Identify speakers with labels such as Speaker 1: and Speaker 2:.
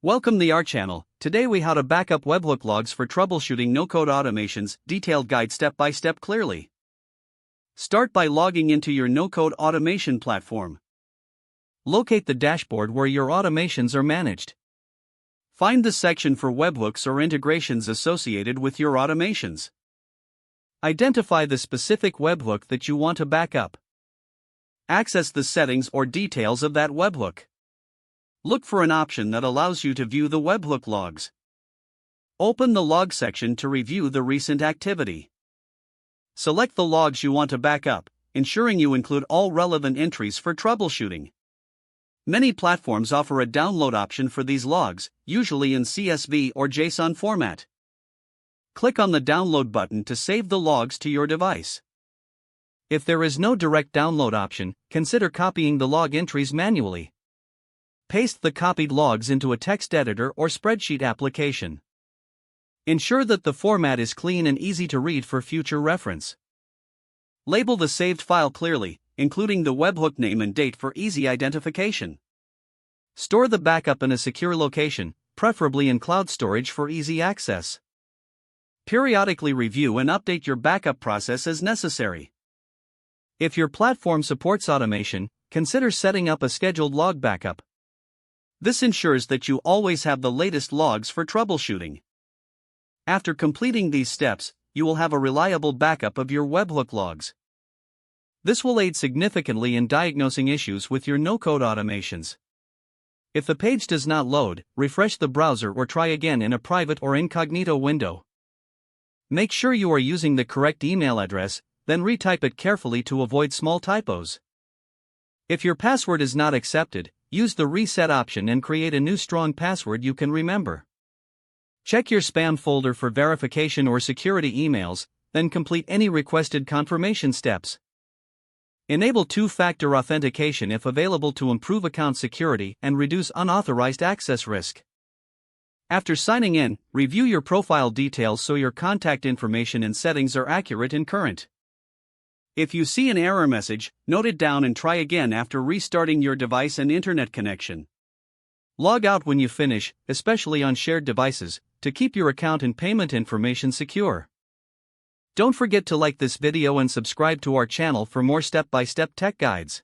Speaker 1: Welcome to our channel. Today we how to backup webhook logs for troubleshooting no-code automations, detailed guide step by step clearly. Start by logging into your no-code automation platform. Locate the dashboard where your automations are managed. Find the section for webhooks or integrations associated with your automations. Identify the specific webhook that you want to backup. Access the settings or details of that webhook. Look for an option that allows you to view the webhook logs. Open the log section to review the recent activity. Select the logs you want to backup, ensuring you include all relevant entries for troubleshooting. Many platforms offer a download option for these logs, usually in CSV or JSON format. Click on the download button to save the logs to your device. If there is no direct download option, consider copying the log entries manually. Paste the copied logs into a text editor or spreadsheet application. Ensure that the format is clean and easy to read for future reference. Label the saved file clearly, including the webhook name and date for easy identification. Store the backup in a secure location, preferably in cloud storage for easy access. Periodically review and update your backup process as necessary. If your platform supports automation, consider setting up a scheduled log backup. This ensures that you always have the latest logs for troubleshooting. After completing these steps, you will have a reliable backup of your webhook logs. This will aid significantly in diagnosing issues with your no-code automations. If the page does not load, refresh the browser or try again in a private or incognito window. Make sure you are using the correct email address, then retype it carefully to avoid small typos. If your password is not accepted, use the reset option and create a new strong password you can remember. Check your spam folder for verification or security emails, then complete any requested confirmation steps. Enable two-factor authentication if available to improve account security and reduce unauthorized access risk. After signing in, review your profile details so your contact information and settings are accurate and current. If you see an error message, note it down and try again after restarting your device and internet connection. Log out when you finish, especially on shared devices, to keep your account and payment information secure. Don't forget to like this video and subscribe to our channel for more step-by-step tech guides.